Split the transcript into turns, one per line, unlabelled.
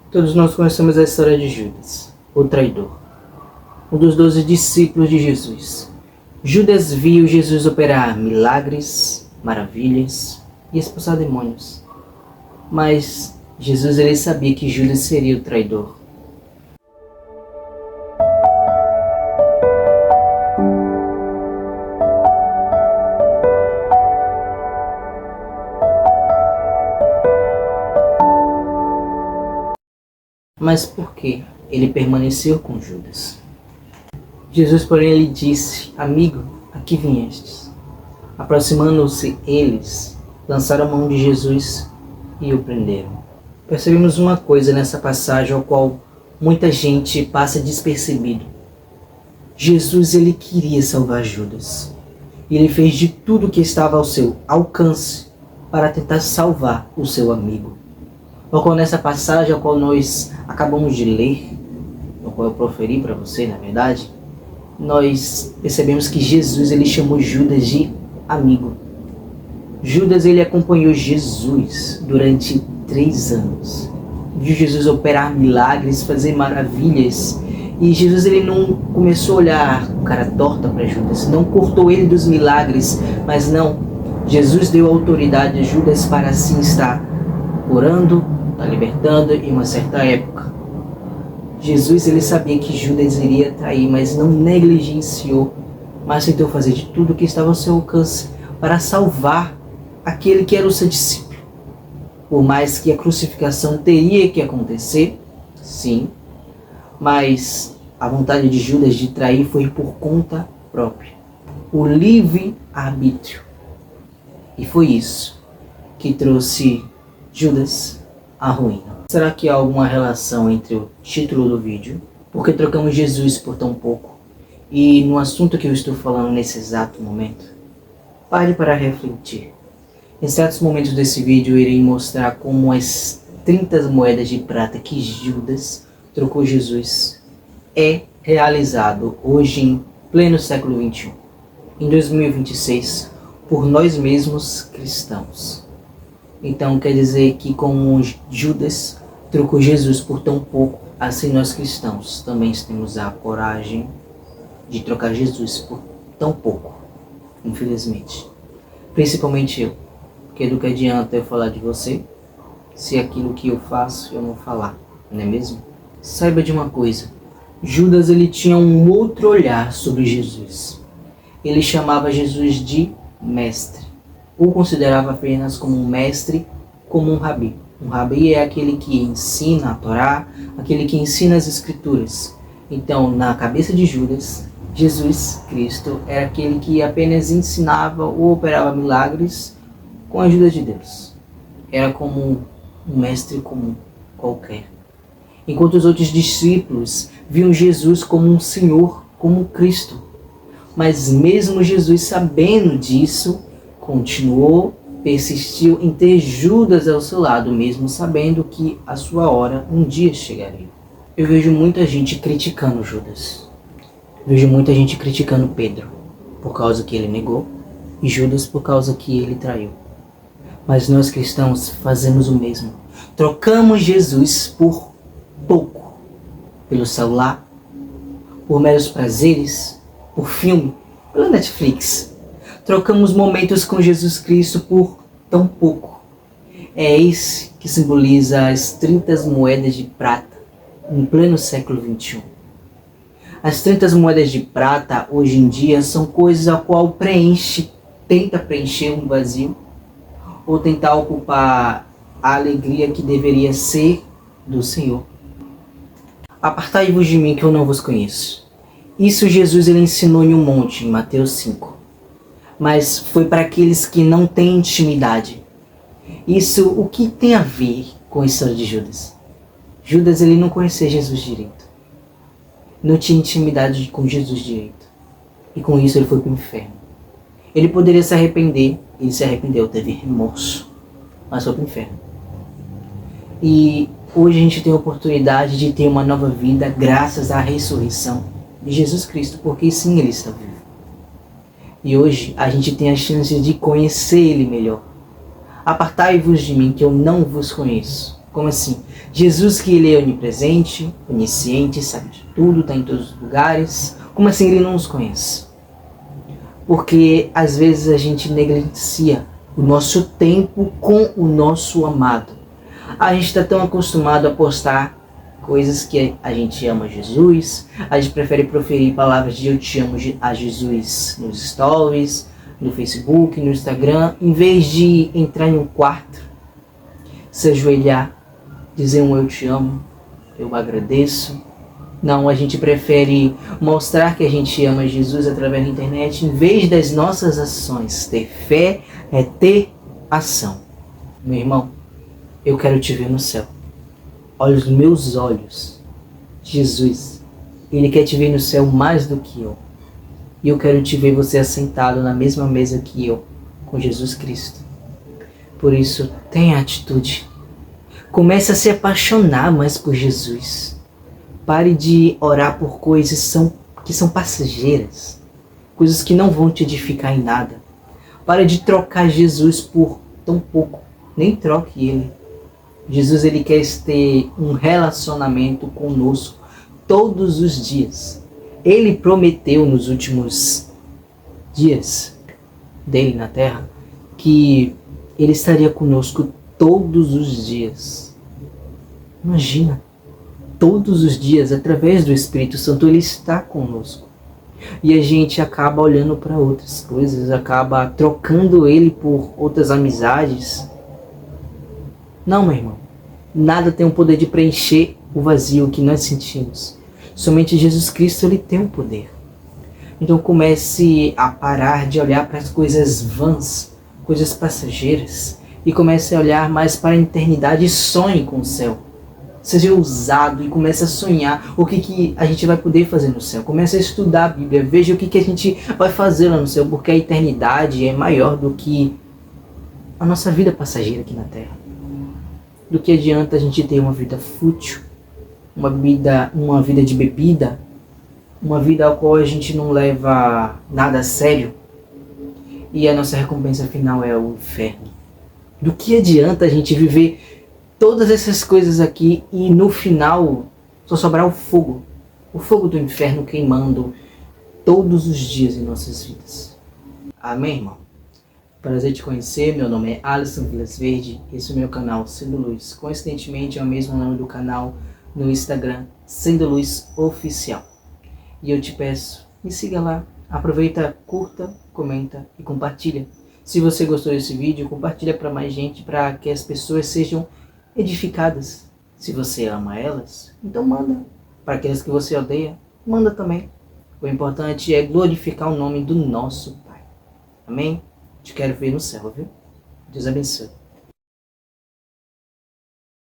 Todos nós conhecemos a história de Judas, o traidor, um dos 12 discípulos de Jesus. Judas viu Jesus operar milagres, maravilhas e expulsar demônios. Mas Jesus ele sabia que Judas seria o traidor. Mas por que ele permaneceu com Judas? Jesus, porém, lhe disse: Amigo, a que viestes? Aproximando-se eles, lançaram a mão de Jesus e o prenderam. Percebemos uma coisa nessa passagem, ao qual muita gente passa despercebido. Jesus ele queria salvar Judas. Ele fez de tudo que estava ao seu alcance para tentar salvar o seu amigo. O qual nessa passagem, a qual nós acabamos de ler, o qual eu proferi para você, na verdade, nós percebemos que Jesus ele chamou Judas de amigo. Judas ele acompanhou Jesus durante 3 anos. Viu Jesus operar milagres, fazer maravilhas. E Jesus ele não começou a olhar com cara torta para Judas, não cortou ele dos milagres, mas não. Jesus deu autoridade a Judas para assim estar curando, libertando em uma certa época. Jesus ele sabia que Judas iria trair, mas não negligenciou, mas tentou fazer de tudo que estava ao seu alcance para salvar aquele que era o seu discípulo. Por mais que a crucificação teria que acontecer, sim, mas a vontade de Judas de trair foi por conta própria, o livre-arbítrio. E foi isso que trouxe Judas à ruína. Será que há alguma relação entre o título do vídeo, porque trocamos Jesus por tão pouco, e no assunto que eu estou falando nesse exato momento? Pare para refletir. Em certos momentos desse vídeo eu irei mostrar como as 30 moedas de prata que Judas trocou Jesus é realizado hoje em pleno século XXI, em 2026, por nós mesmos cristãos. Então quer dizer que como Judas trocou Jesus por tão pouco, assim nós cristãos também temos a coragem de trocar Jesus por tão pouco, infelizmente. Principalmente eu, porque do que adianta eu falar de você, se aquilo que eu faço eu não falar, não é mesmo? Saiba de uma coisa, Judas ele tinha um outro olhar sobre Jesus. Ele chamava Jesus de mestre. O considerava apenas como um mestre, como um rabi. Um rabi é aquele que ensina a Torá, aquele que ensina as escrituras. Então, na cabeça de Judas, Jesus Cristo era aquele que apenas ensinava ou operava milagres com a ajuda de Deus. Era como um mestre comum, qualquer. Enquanto os outros discípulos viam Jesus como um Senhor, como Cristo. Mas mesmo Jesus sabendo disso, continuou, persistiu em ter Judas ao seu lado, mesmo sabendo que a sua hora um dia chegaria. Eu vejo muita gente criticando Judas. Vejo muita gente criticando Pedro, por causa que ele negou, e Judas por causa que ele traiu. Mas nós cristãos fazemos o mesmo. Trocamos Jesus por pouco. Pelo celular, por meros prazeres, por filme, pela Netflix. Trocamos momentos com Jesus Cristo por tão pouco. É esse que simboliza as 30 moedas de prata em pleno século XXI. As 30 moedas de prata hoje em dia são coisas a qual tenta preencher um vazio ou tentar ocupar a alegria que deveria ser do Senhor. Apartai-vos de mim que eu não vos conheço. Isso Jesus ele ensinou em um monte, em Mateus 5. Mas foi para aqueles que não têm intimidade. Isso, o que tem a ver com a história de Judas? Judas ele não conhecia Jesus direito. Não tinha intimidade com Jesus direito. E com isso ele foi para o inferno. Ele poderia se arrepender, ele se arrependeu, teve remorso, mas foi para o inferno. E hoje a gente tem a oportunidade de ter uma nova vida graças à ressurreição de Jesus Cristo, porque sim, ele está vivo. E hoje a gente tem a chance de conhecer ele melhor. Apartai-vos de mim que eu não vos conheço. Como assim? Jesus que ele é onipresente, onisciente, sabe de tudo, está em todos os lugares. Como assim ele não nos conhece? Porque às vezes a gente negligencia o nosso tempo com o nosso amado. A gente está tão acostumado a postar coisas que a gente ama Jesus, a gente prefere proferir palavras de eu te amo a Jesus nos stories, no Facebook, no Instagram, em vez de entrar em um quarto, se ajoelhar, dizer um eu te amo, eu agradeço. Não, a gente prefere mostrar que a gente ama Jesus através da internet em vez das nossas ações. Ter fé é ter ação. Meu irmão, eu quero te ver no céu. Olha os meus olhos. Jesus, Ele quer te ver no céu mais do que eu. E eu quero te ver você assentado na mesma mesa que eu, com Jesus Cristo. Por isso, tenha atitude. Comece a se apaixonar mais por Jesus. Pare de orar por coisas que são passageiras. Coisas que não vão te edificar em nada. Pare de trocar Jesus por tão pouco. Nem troque Ele. Jesus ele quer ter um relacionamento conosco todos os dias. Ele prometeu nos últimos dias dele na terra que ele estaria conosco todos os dias. Imagina, todos os dias, através do Espírito Santo, ele está conosco. E a gente acaba olhando para outras coisas, acaba trocando ele por outras amizades. Não, meu irmão. Nada tem o poder de preencher o vazio que nós sentimos. Somente Jesus Cristo ele tem o poder. Então comece a parar de olhar para as coisas vãs, coisas passageiras, e comece a olhar mais para a eternidade e sonhe com o céu. Seja ousado e comece a sonhar o que a gente vai poder fazer no céu. Comece a estudar a Bíblia, veja o que a gente vai fazer lá no céu, porque a eternidade é maior do que a nossa vida passageira aqui na Terra. Do que adianta a gente ter uma vida fútil, uma vida de bebida, uma vida ao qual a gente não leva nada a sério e a nossa recompensa final é o inferno. Do que adianta a gente viver todas essas coisas aqui e no final só sobrar o fogo do inferno queimando todos os dias em nossas vidas. Amém, irmão? Prazer te conhecer, meu nome é Alisson Vilas Verde, esse é o meu canal Sendo Luz. Coincidentemente é o mesmo nome do canal no Instagram, Sendo Luz Oficial. E eu te peço, me siga lá, aproveita, curta, comenta e compartilha. Se você gostou desse vídeo, compartilha para mais gente, para que as pessoas sejam edificadas. Se você ama elas, então manda. Para aqueles que você odeia, manda também. O importante é glorificar o nome do nosso Pai. Amém? Te quero ver no céu, viu? Deus abençoe.